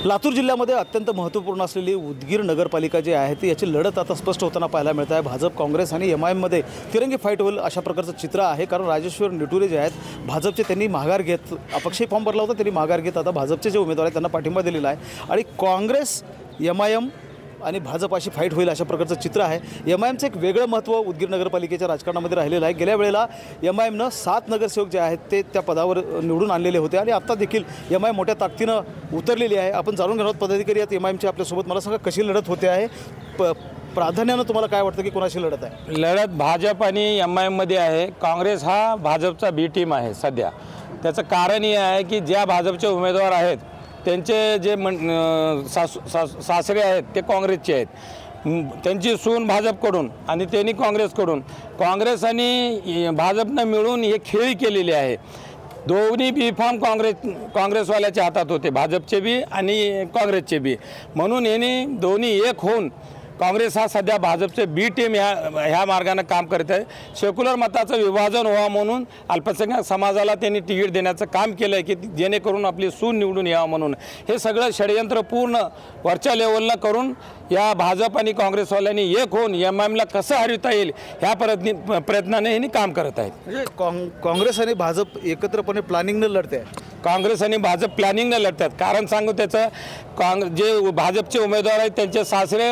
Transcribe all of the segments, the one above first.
लातूर जिल्ह्यामध्ये अत्यंत महत्त्वपूर्ण असलेली उदगीर नगरपालिका जी आहे ती याची लढत आता स्पष्ट होताना पाहायला मिळत आहे। भाजप काँग्रेस आणि एमआयएममध्ये तिरंगी फाईट होईल अशा प्रकारचं चित्र आहे। कारण राजेश्वर निटुरे जे आहेत भाजपचे त्यांनी माघार घेत अपक्षी फॉर्म भरला होता, त्यांनी माघार घेत आता भाजपचे जे उमेदवार आहेत त्यांना पाठिंबा दिलेला आहे आणि काँग्रेस एमआयएम आणि भाजप अशी फाईट होईल अशा प्रकारचं चित्र आहे। एमआयएमचं एक वेगळं महत्त्व उदगीर नगरपालिकेच्या राजकारणामध्ये राहिलेलं आहे। गेल्या वेळेला एमआयएमनं 7 नगरसेवक जे आहेत ते त्या पदावर निवडून आणलेले होते आणि आता देखील एमआयएम मोठ्या ताकदीनं उतरलेली आहे। आपण जाणून घेणार आहोत पदाधिकारी आहेत एमआयएमचे आपल्यासोबत। मला सांगा कशी लढत होते आहे, प्राधान्यानं तुम्हाला काय वाटतं की कोणाशी लढत आहे? लढत भाजप आणि एमआयएममध्ये आहे। काँग्रेस हा भाजपचा बी टीम आहे सध्या। त्याचं कारण हे आहे की ज्या भाजपचे उमेदवार आहेत त्यांचे जे सासरे आहेत ते काँग्रेसचे आहेत, त्यांची सून भाजपकडून आणि त्यांनी काँग्रेसकडून, काँग्रेस आणि भाजपनं मिळून हे खेळी केलेली आहे। दोन्ही बी फॉर्म काँग्रेसवाल्याच्या हातात होते, भाजपचे बी आणि काँग्रेसचे बी, म्हणून यांनी दोन्ही एक होऊन काँग्रेस हा सध्या भाजपचे बी टीम ह्या मार्गाने काम करत आहे। सेक्युलर मताचं विभाजन व्हावं म्हणून अल्पसंख्याक समाजाला त्यांनी तिकीट देण्याचं काम केलं आहे की जेणेकरून आपली सून निवडून यावं म्हणून। हे सगळं षडयंत्र पूर्ण वरच्या लेवलला करून या भाजप आणि काँग्रेसवाल्यांनी एक होऊन एमआयएमला कसं हरवता येईल ह्या प्रयत्नाने यांनी काम करत आहेत। म्हणजे काँग्रेस आणि भाजप एकत्रपणे प्लॅनिंगनं लढते आहे। काँग्रेस आणि भाजप प्लॅनिंगनं लढतात। कारण सांगू त्याचं, जे भाजपचे उमेदवार आहेत त्यांचे सासरे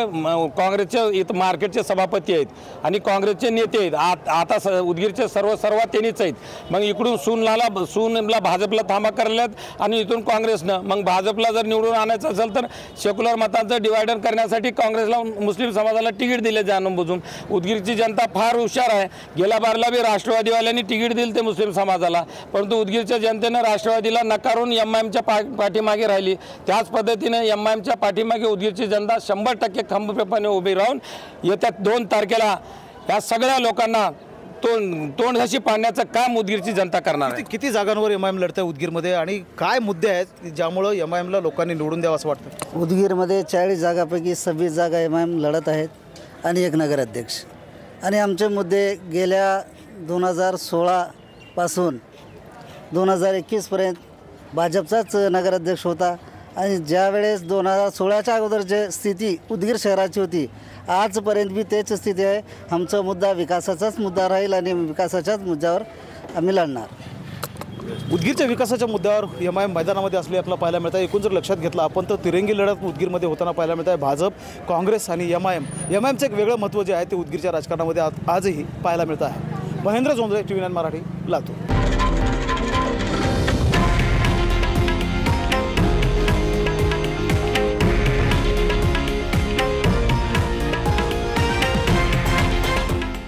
काँग्रेसचे इथं मार्केटचे सभापती आहेत आणि काँग्रेसचे नेते आहेत। आता उदगीरचे सर्वात त्यांनीच आहेत। मग इकडून सूनला भाजपला थांबा करल्यात आणि इथून काँग्रेसनं मग भाजपला जर निवडून आणायचं असेल तर सेक्युलर मतांचं डिवायडर करण्यासाठी काँग्रेसला मुस्लिम समाजाला तिकीट दिले जाणून बुजून। उदगीरची जनता फार हुशार आहे। गेल्या बारला बी राष्ट्रवादीवाल्यांनी तिकीट दिलं ते मुस्लिम समाजाला, परंतु उदगीरच्या जनतेनं राष्ट्रवादीला नकारून एमआयएमच्या पाठीमागे राहिली। त्याच पद्धतीने एमआयएमच्या पाठीमागे उदगीरची जनता 100% खंबीरपणे उभी राहून येत्या 2 तारखेला या सगळ्या लोकांना तोंडघशी पाडण्याचं काम उदगीरची जनता करणार आहे। किती जागांवर एमआयएम लढत आहे उदगीरमध्ये आणि काय मुद्दे आहेत ज्यामुळं एमआयएमला लोकांनी निवडून द्यावं असं वाटतं? उदगीरमध्ये 40 जागापैकी 26 जागा एमआयएम लढत आहेत आणि 1 नगराध्यक्ष। आणि आमचे मुद्दे गेल्या 2016 पासून 2021पर्यंत भाजपचाच नगराध्यक्ष होता आणि ज्यावेळेस 2016च्या अगोदर जे स्थिती उदगीर शहराची होती आजपर्यंत बी तेच स्थिती आहे। आमचा मुद्दा विकासाचाच मुद्दा राहील आणि विकासाच्याच मुद्द्यावर आम्ही लढणार। उदगीरच्या विकासाच्या मुद्द्यावर एमआयएम मैदानामध्ये असले आपल्याला पाहायला मिळतं। एकूण जर लक्षात घेतलं आपण तर तिरंगी लढत उदगीरमध्ये होताना पाहायला मिळत आहे। भाजप, काँग्रेस आणि एमआयएमचं एक वेगळं महत्त्व जे आहे ते उदगीरच्या राजकारणामध्ये आजही पाहायला मिळत आहे। महेंद्र जोंधळे, TV9 मराठी, लातूर।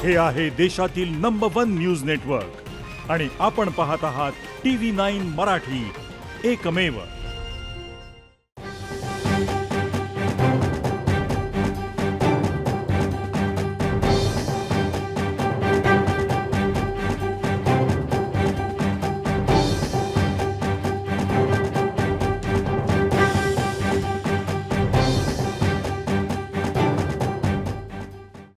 हे आहे देशातील नंबर 1 न्यूज नेटवर्क आणि आपण पाहत आहात TV9 मराठी, एकमेव।